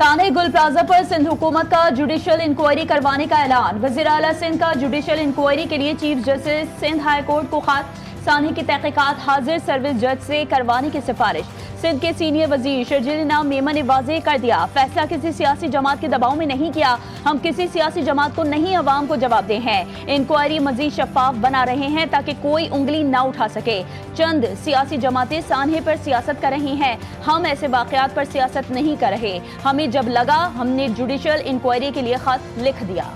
ताने गुल प्लाजा पर सिंध हुकूमत का जुडिशल इंक्वायरी करवाने का ऐलान। वज़ीर आला सिंध का जुडिशल इंक्वायरी के लिए chief justice Sindh high court को खत। सानहे की तहकीकात हाजिर सर्विस जज से करवाने की सिफारिश। सिंध के सीनियर वजीर शर्जील इनाम मेमन ने वाज़ेह कर दिया, फैसला किसी सियासी जमात के दबाव में नहीं किया। हम किसी सियासी जमात को नहीं, अवाम को जवाबदेह हैं। इंक्वायरी मजीद शफाफ बना रहे हैं ताकि कोई उंगली ना उठा सके। चंद सियासी जमातें सानहे पर सियासत कर रही हैं। हम ऐसे वाकयात पर सियासत नहीं कर रहे। हमें जब लगा हमने जुडिशल इंक्वायरी के लिए खत लिख दिया।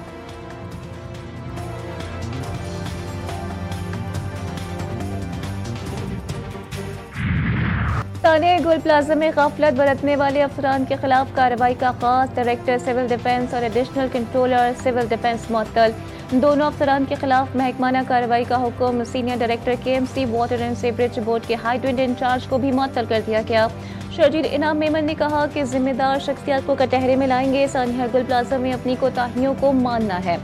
ताने गुल प्लाजा में गफलत बरतने वाले अफसरान के खिलाफ कार्रवाई का आगाज। डायरेक्टर सिविल डिफेंस और एडिशनल कंट्रोलर सिविल डिफेंस मुअत्तल। दोनों अफसरान के खिलाफ महकमाना कार्रवाई का हुक्म। Senior director KMC water and sewerage board के हाई ट्विंड इंचार्ज को भी मुअत्तल कर दिया गया। शर्जील इनाम मेमन ने कहा कि जिम्मेदार शख्सियत को कटहरे में लाएंगे। सानिया गुल प्लाजा में अपनी कोताहियों को मानना है।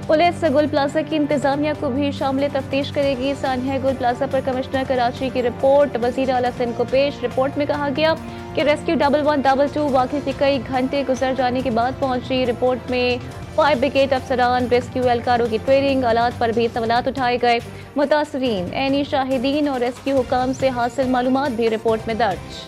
पुलिस गुल प्लाजा की इंतजामिया को भी शामिल तफ्तीश करेगी। सानिया गुल प्लाजा पर कमिश्नर कराची की रिपोर्ट वज़ीर आला सिंध को पेश। रिपोर्ट में कहा गया कि रेस्क्यू 1122 वाक़े के कई घंटे गुजर जाने के बाद पहुंची। रिपोर्ट में फायर ब्रिगेड अफसरान, रेस्क्यू एहलकारों की ट्रेनिंग, आलात पर भी सवालात उठाए गए। मुतासरीन, ऐनी शाहिदीन और रेस्क्यू हुकाम से हासिल मालूमात भी रिपोर्ट में दर्ज।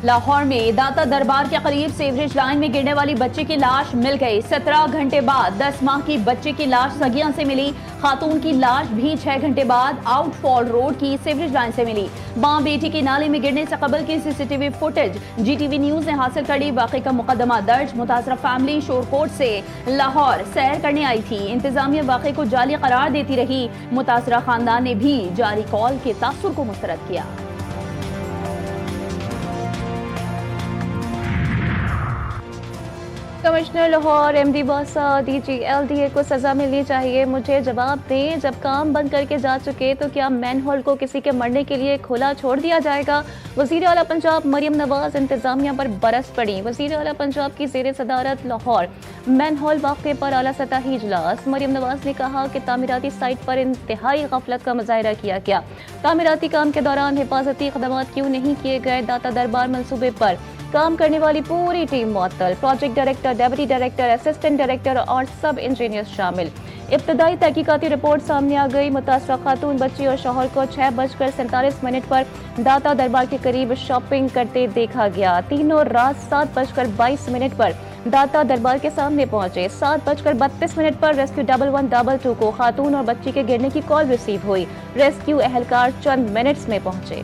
लाहौर में दाता दरबार के करीब सीवरेज लाइन में गिरने वाली बच्चे की लाश मिल गई। 17 घंटे बाद 10 माह की बच्चे की लाश सगिया से मिली। खातून की लाश भी 6 घंटे बाद आउटफॉल रोड की सीवरेज लाइन से मिली। मां बेटी की नाले में गिरने से कबल की CCTV फुटेज GTV न्यूज ने हासिल कर ली। वाक़े का मुकदमा दर्ज। मुतासरा फैमिली शोरकोट से लाहौर सैर करने आई थी। इंतजामिया वाक़े को जाली करार देती रही। मुतासरा खानदान ने भी जारी कॉल के तासुर को मुस्तरद किया। कमिश्नर लाहौर MD बासा DG LDA को सजा मिलनी चाहिए। मुझे जवाब दें, जब काम बंद करके जा चुके तो क्या मैनहोल को किसी के मरने के लिए खुला छोड़ दिया जाएगा? वज़ीर आला पंजाब मरियम नवाज इंतजामिया पर बरस पड़ी। वज़ीर आला पंजाब की ज़ेर सदारत लाहौर मैनहोल वाक़े पर आला सतही इजलास। मरियम नवाज ने कहा कि तामीराती साइट पर इंतहाई गफलत का मुजाहिरा किया गया। तामीराती काम के दौरान हिफाजती इक़दामात क्यों नहीं किए गए? दाता दरबार मंसूबे पर काम करने वाली पूरी टीम मुअत्तल। Project director, deputy director, assistant director और सब इंजीनियर्स शामिल। इब्तदाई तहकीकाती रिपोर्ट सामने आ गई। मुतासरा खातून बच्ची और शौहर को 6:47 पर दाता दरबार के करीब शॉपिंग करते देखा गया। तीनों रात 7:22 पर दाता दरबार के सामने पहुंचे। 7:32 पर रेस्क्यू 1122 को खातून और बच्ची के गिरने की कॉल रिसीव हुई। रेस्क्यू एहलकार चंद मिनट्स में पहुंचे।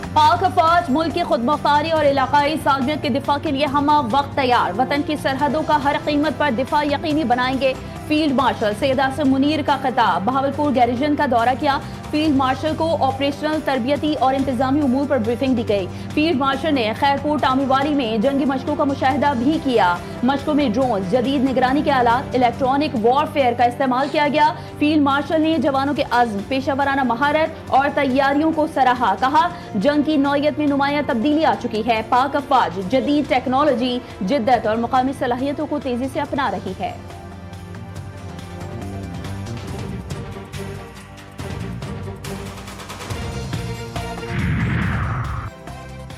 पाक अफवाज मुल्क की खुदमुख्तारी और इलाकाई सालमियत के दिफा के लिए हम वक्त तैयार। वतन की सरहदों का हर कीमत पर दिफा यकीनी बनाएंगे। फील्ड मार्शल सैयद आसिम मुनीर का खिताब। बहावलपुर गैरिजन का दौरा किया। फील्ड मार्शल को ऑपरेशनल, तरबियती और इंतजामी उमूर पर ब्रीफिंग दी गई। फील्ड मार्शल ने खैरपुर टामीवाली में जंगी मशकों का मुशाहिदा भी किया। मशकों में ड्रोन, जदीद निगरानी के आलात, इलेक्ट्रॉनिक वॉरफेयर का इस्तेमाल किया गया। फील्ड मार्शल ने जवानों के अज़्म, पेशावराना महारत और तैयारियों को सराहा। कहा, जंग की नौयत में नुमाया तब्दीली आ चुकी है। पाक अफवाज जदीद टेक्नोलॉजी, जिद्दत और मुकामी सलाहियतों को तेजी से अपना रही है।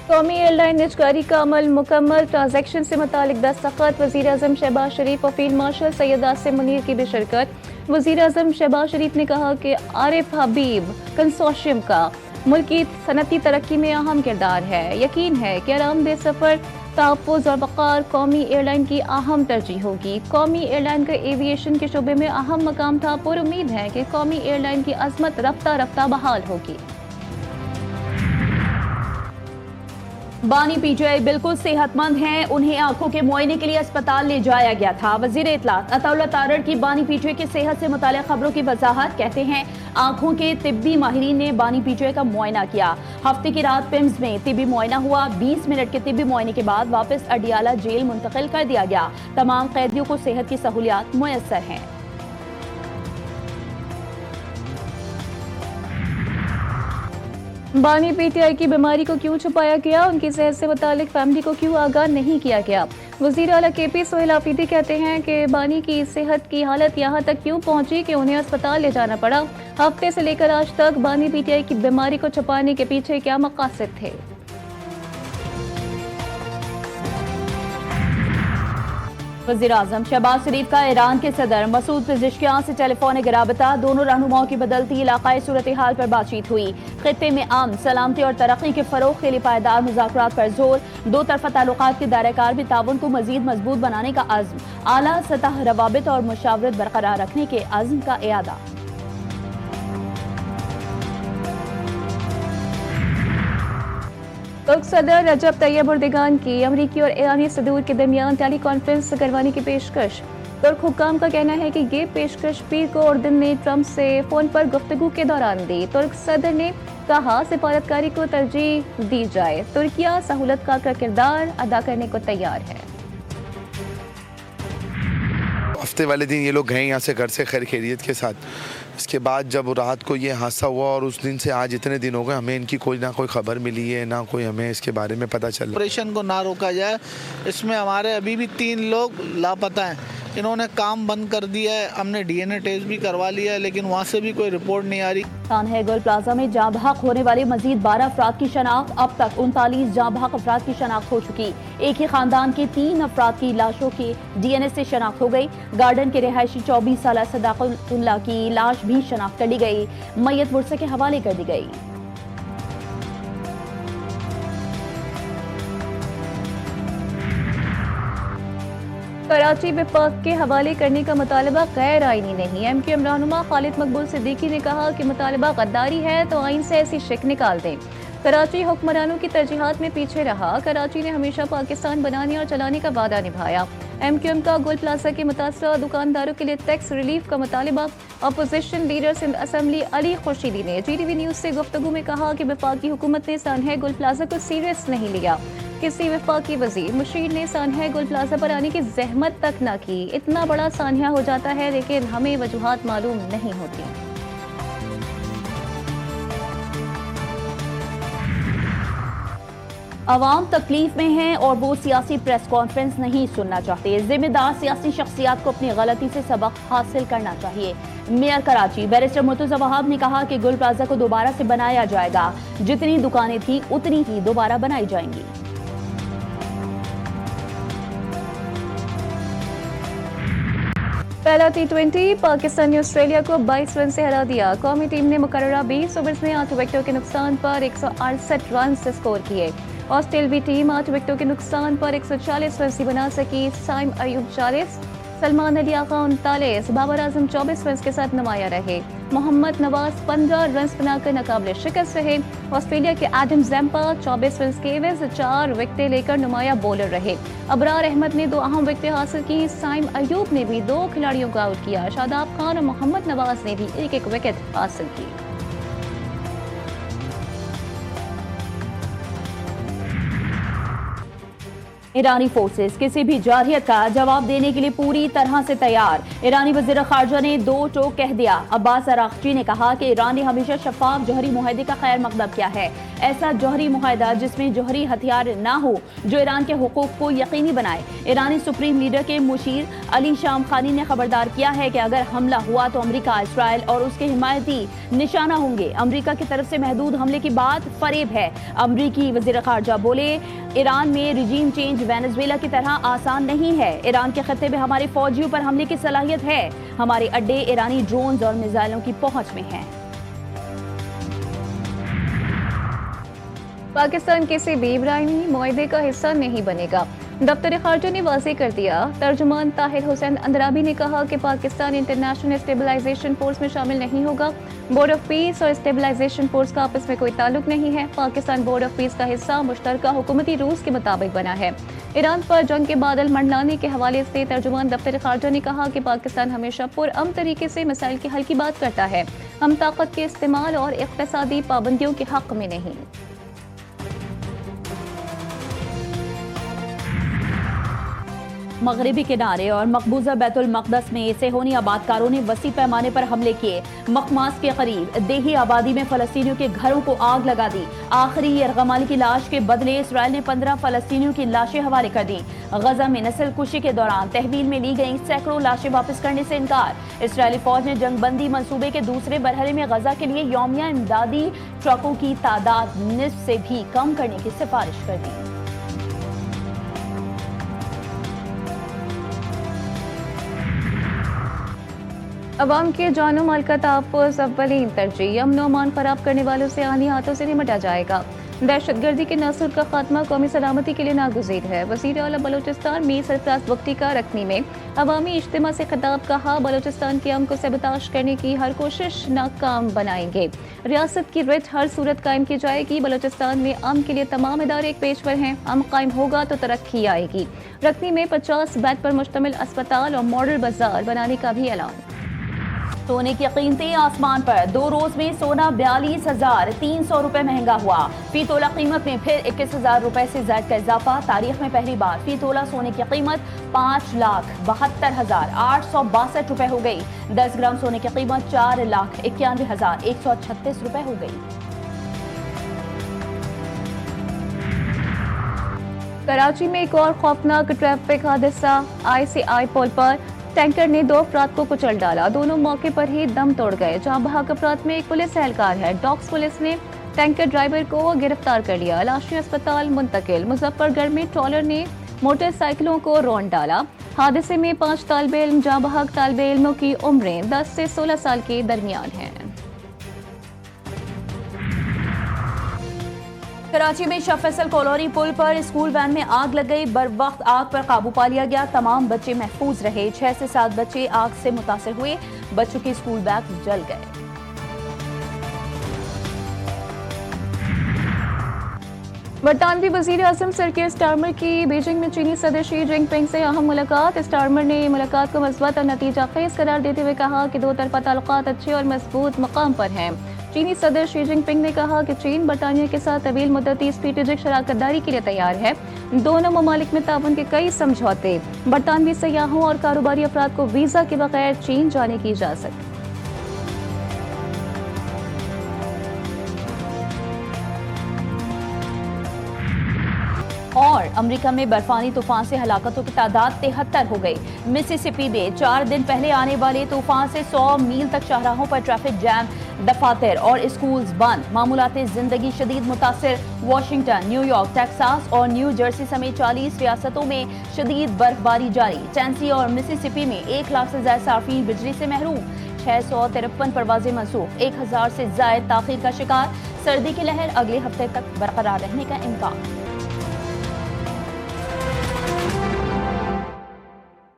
कौमी एयरलाइन निजकारी का अमल मुकम्मल। ट्रांजैक्शन से मुतालिक दस्तखत। वज़ीर आज़म शहबाज शरीफ और फील्ड मार्शल सैयद आसिम मुनीर की भी शिरकत। वज़ीर आज़म शहबाज शरीफ ने कहा कि आरिफ हबीब कंसोर्शियम का मुल्क की सनती तरक्की में अहम किरदार है। यकीन है कि आरामदेह सफ़र, तहफ़्फ़ुज़ और वक़ार कौमी एयरलाइन की अहम तरजीह होगी। कौमी एयरलाइन का एविएशन के शोबे में अहम मकाम था। पुर उम्मीद है कि कौमी एयरलाइन की अज़मत रफ्ता रफ्ता बहाल होगी। बानी PTI बिल्कुल सेहतमंद हैं। उन्हें आंखों के मुआयने के लिए अस्पताल ले जाया गया था। वजीर इत्तलात अताउल्लाह तारड़ की बानी PTI की सेहत से मुताल्लिक़ खबरों की वजाहत। कहते हैं, आंखों के तिब्बी माहिरीन ने बानी PTI का मुआयना किया। हफ्ते की रात पिम्स में तिब्बी मुआयना हुआ। 20 मिनट के तिब्बी मुआयने के बाद वापस अडियाला जेल मुंतकिल कर दिया गया। तमाम कैदियों को सेहत की सहूलियात मुयस्सर हैं। बानी PTI की बीमारी को क्यों छुपाया गया? उनकी सेहत से मुतालिक फैमिली को क्यों आगाह नहीं किया गया? वज़ीर आला KP सोहेल आफरीदी कहते हैं कि बानी की सेहत की हालत यहाँ तक क्यों पहुंची कि उन्हें अस्पताल ले जाना पड़ा। हफ्ते से लेकर आज तक बानी PTI की बीमारी को छुपाने के पीछे क्या मकासद थे। वज़ीर-ए-आज़म शहबाज शरीफ का ईरान के सदर मसूद पेज़ेश्कियान से टेलीफोनिक राबता, दोनों रहनुमाओं की बदलती इलाकाई सूरत हाल पर बातचीत हुई। खित्ते में अमन, सलामती और तरक्की के फरोग के लिए पायदार मुज़ाकरात पर जोर। दो तरफा ताल्लुकात के दायरे-कार में ताउन को मजीद मजबूत बनाने का अज़्म। आला सतह रवाबित और मुशावरत बरकरार रखने के अज़्म का इयादा। तुर्क सदर रजब तैयब एर्दोगान की अमरीकी और ईरानी सदूर के दरमियान टेली कॉन्फ्रेंस करवाने की पेशकश। तुर्क हुक्काम का कहना है कि ये पेशकश पीर को उर्दन ने ट्रंप से फोन पर गुफ्तगू के दौरान दी। तुर्क सदर ने कहा सिफारतकारी को तरजीह दी जाए। तुर्किया सहूलतकार का किरदार अदा करने को तैयार है। हफ्ते वाले दिन ये लोग गए यहाँ से घर से खैर खैरियत के साथ। इसके बाद जब रात को ये हादसा हुआ और उस दिन से आज इतने दिन हो गए, हमें इनकी कोई ना कोई खबर मिली है, ना कोई हमें इसके बारे में पता चल। ऑपरेशन को ना रोका जाए, इसमें हमारे अभी भी 3 लोग लापता हैं। इन्होंने काम बंद कर दिया है। हमने DNA टेस्ट भी करवा लिया है, लेकिन वहाँ से भी कोई रिपोर्ट नहीं आ रही। सानहे गोल प्लाजा में जाँ बहक होने वाले मजीद 12 अफराद की शनाख्त। अब तक 39 जाँ बहक अफराद की शनाख्त हो चुकी। एक ही खानदान के 3 अफराद की लाशों की DNA से शनाख्त हो गई। गार्डन के रिहायशी 24 साल सदाकुल्लाह की लाश भी शनाख्त कर ली गई। मैयत मुर्से के हवाले कर दी गई। कराची विफाक के हवाले करने का मुतालबा गैर आईनी नहीं। MQM रहनुमा खालिद मकबूल सिद्दीकी ने कहा कि मुतालबा गद्दारी है तो आइन से ऐसी शिक निकाल दें। कराची हुक्मरानों की तरजीहात में पीछे रहा। कराची ने हमेशा पाकिस्तान बनाने और चलाने का वादा निभाया। MQM का गोल प्लाजा के मुतासरा दुकानदारों के लिए टैक्स रिलीफ का मुतालबा। Opposition leader Sindh assembly Ali Khurshidi ने GTV न्यूज़ से गुफ्तगू में कहा कि वफाकी हुकूमत ने सानहे गोल प्लाजा को सीरियस नहीं लिया। किसी वफाकी वजीर मुशीर ने सानहा गोल प्लाजा पर आने की जहमत तक न की। इतना बड़ा सानहा हो जाता है, लेकिन हमें वजूहात मालूम नहीं होती। अवाम तकलीफ में हैं और वो सियासी प्रेस कॉन्फ्रेंस नहीं सुनना चाहते। जिम्मेदार सियासी शख्सियात को अपनी गलती से सबक हासिल करना चाहिए। मेयर कराची बैरिस्टर मुर्तजा वहाब ने कहा कि गुल प्लाजा को दोबारा से बनाया जाएगा। जितनी दुकानें थी उतनी ही दोबारा बनाई जाएंगी। पहला T20 पाकिस्तान ने ऑस्ट्रेलिया को 22 रन से हरा दिया। कौमी टीम ने मुकर्ररा 20 ओवर्स में 8 विकेटों के नुकसान पर 168 रन से स्कोर किए। ऑस्ट्रेलियावी टीम 8 विकेटों के नुकसान पर 140 रन बना सकी। साइम अयूब 40, सलमान अली आगा 39, बाबर आजम 24 रन के साथ नुमाया रहे। मोहम्मद नवाज 15 रन बनाकर नाकाबिल शिकस्त रहे। ऑस्ट्रेलिया के एडम जैम्पा 24 रन के एवज 4 विकेटें लेकर नुमाया बॉलर रहे। अबरार अहमद ने 2 अहम विकेटें हासिल की। साइम अयूब ने भी 2 खिलाड़ियों को आउट किया। शादाब खान और मोहम्मद नवाज ने भी 1-1 विकेट हासिल की। ईरानी फोर्सेस किसी भी जारहियत का जवाब देने के लिए पूरी तरह से तैयार। ईरानी वज़ीर ख़ारजा ने 2 टोक कह दिया। अब्बास अराग़ची ने कहा कि ईरान ने हमेशा शफाफ जौहरी मुआहदे का खैर मकदम किया है। ऐसा जौहरी मुआहदा जिसमें जौहरी हथियार ना हो, जो ईरान के हुकूक को यकीनी बनाए। ईरानी सुप्रीम लीडर के मुशीर अली शाम खानी ने खबरदार किया है कि अगर हमला हुआ तो अमरीका, इसराइल और उसके हिमायती निशाना होंगे। अमरीका की तरफ से महदूद हमले की बात फरेब है। अमरीकी वज़ीर ख़ारजा बोले, ईरान में रिजीम चेंज वेनेजुएला की तरह आसान नहीं है। ईरान के खत्ते में हमारे फौजियों पर हमले की सलाहियत है। हमारे अड्डे ईरानी ड्रोन्स और मिसाइलों की पहुंच में हैं। पाकिस्तान किसी भी इब्राहिमी मुआहदे का हिस्सा नहीं बनेगा। दफ्तर खारजा ने वाज़ेह कर दिया। तर्जुमान ताहिर हुसैन अंदराबी ने कहा कि पाकिस्तान इंटरनेशनल स्टेबलाइजेशन फोर्स में शामिल नहीं होगा। बोर्ड ऑफ पीस और स्टेबलाइजेशन फोर्स का आपस में कोई ताल्लुक नहीं है। पाकिस्तान बोर्ड ऑफ पीस का हिस्सा मुश्तरका हुकूमती रूल्स के मुताबिक बना है। ईरान पर जंग के बादल मंडलाने के हवाले से तर्जुमान दफ्तर खारजा ने कहा कि पाकिस्तान हमेशा पुरअमन तरीके से मसाइल के हल की बात करता है। हम ताकत के इस्तेमाल और इक़्तिसादी पाबंदियों के हक में नहीं। मगरबी किनारे और मकबूजा बैतुल मक़दस में सेहोनी आबादकारों ने वसी पैमाने पर हमले किए। मखमास के करीब देही आबादी में फलस्तीनियों के घरों को आग लगा दी। आखिरी यरगमाली की लाश के बदले इसराइल ने 15 फलस्तीनियों की लाशें हवाले कर दी। गजा में नस्ल कुशी के दौरान तहवील में ली गई सैकड़ों लाशें वापस करने से इनकार। इसराइली फौज ने जंगबंदी मंसूबे के दूसरे मरहले में गजा के लिए यौमिया इमदादी ट्रकों की तादाद निस्फ से भी कम करने की सिफारिश कर दी। अवाम के जानो माल का तहफ़्फ़ुज़ अव्वलीन तरजीह। अमन अमान खराब करने वालों से आनी हाथों से निपटा जाएगा। दहशतगर्दी के नासूर का खात्मा कौमी सलामती के लिए नागुज़ीर है। वज़ीर आला बलूचिस्तान मीर सरफराज बुख्ती का रखनी में अवामी इज्तिमा से खिताब कहा, बलूचिस्तान के अमन को सबताश करने की हर कोशिश नाकाम बनाएंगे। रियासत की रिट हर सूरत कायम की जाएगी। बलूचिस्तान में अमन के लिए तमाम इदारे एक पेज पर हैं। अमन कायम होगा तो तरक्की आएगी। रखनी में 50 बेड पर मुश्तमिल अस्पताल और मॉडल बाजार बनाने का भी ऐलान। सोने की कीमतें आसमान पर। 2 रोज में सोना 42,300 रुपए महंगा हुआ। फी तोला कीमत में फिर 21,000 रुपए से ज्यादा का इजाफा। तारीख में पहली बार फी तोला सोने की कीमत 5,72,862 रुपए हो गई। 10 ग्राम सोने की कीमत 4,91,136 रुपए हो गई। कराची में एक और खौफनाक ट्रैफिक हादसा। ICI पुल पर टैंकर ने 2 अफराद को कुचल डाला। दोनों मौके पर ही दम तोड़ गए। जहां बहाक अफराद में एक पुलिस एहलकार है। डॉक्स पुलिस ने टैंकर ड्राइवर को गिरफ्तार कर लिया। लाशी अस्पताल मुंतकिल। मुजफ्फरगढ़ में ट्रॉलर ने मोटरसाइकिलों को रौंद डाला। हादसे में 5 तालिबे इल्म जहां बहाक तालिबे इल्मों की उम्रें 10 से 16 साल के दरमियान हैं। कराची में शाह फैसल कॉलोनी पुल पर स्कूल वैन में आग लग गई। बर वक्त आग पर काबू पा लिया गया। तमाम बच्चे महफूज रहे। 6 से 7 बच्चे आग से मुतासर हुए। बच्चों के स्कूल बैग जल गए। बरतानवी वज़ीर आज़म सर के स्टारमर की बीजिंग में चीनी सदर शी जिनपिंग से अहम मुलाकात। स्टारमर ने मुलाकात को मज़बूत और नतीजा खेज करार देते हुए कहा कि 2 तरफ़ा ताल्लुकात अच्छे और मजबूत मकाम पर हैं। चीनी सदर शी जिनपिंग ने कहा कि चीन बरतानिया के साथ तवील मुद्दती स्ट्रेटेजिक शराकतदारी के लिए तैयार है। दोनों ममालिक में ताउन के कई समझौते। बरतानवी सयाहों और कारोबारी अफराद को वीज़ा के बगैर चीन जाने की इजाज़त। और अमेरिका में बर्फानी तूफान से हलाकतों की तादाद 73 हो गई। मिसिसिपी में 4 दिन पहले आने वाले तूफान से 100 मील तक शाहराहों पर ट्रैफिक जैम, दफातर और स्कूल्स बंद। मामूलाती जिंदगी शदीद मुतासिर। वाशिंगटन, न्यूयॉर्क, टेक्सास और न्यू जर्सी समेत 40 रियासतों में शदीद बर्फबारी जारी। टेनेसी और मिसिसिपी में 1 लाख से ज्यादा सार्फिन बिजली से महरूम। 653 परवाजें मनसूख। 1000 से ज्यादा ताखीर का शिकार। सर्दी की लहर अगले हफ्ते तक बरकरार रहने का इम्कान।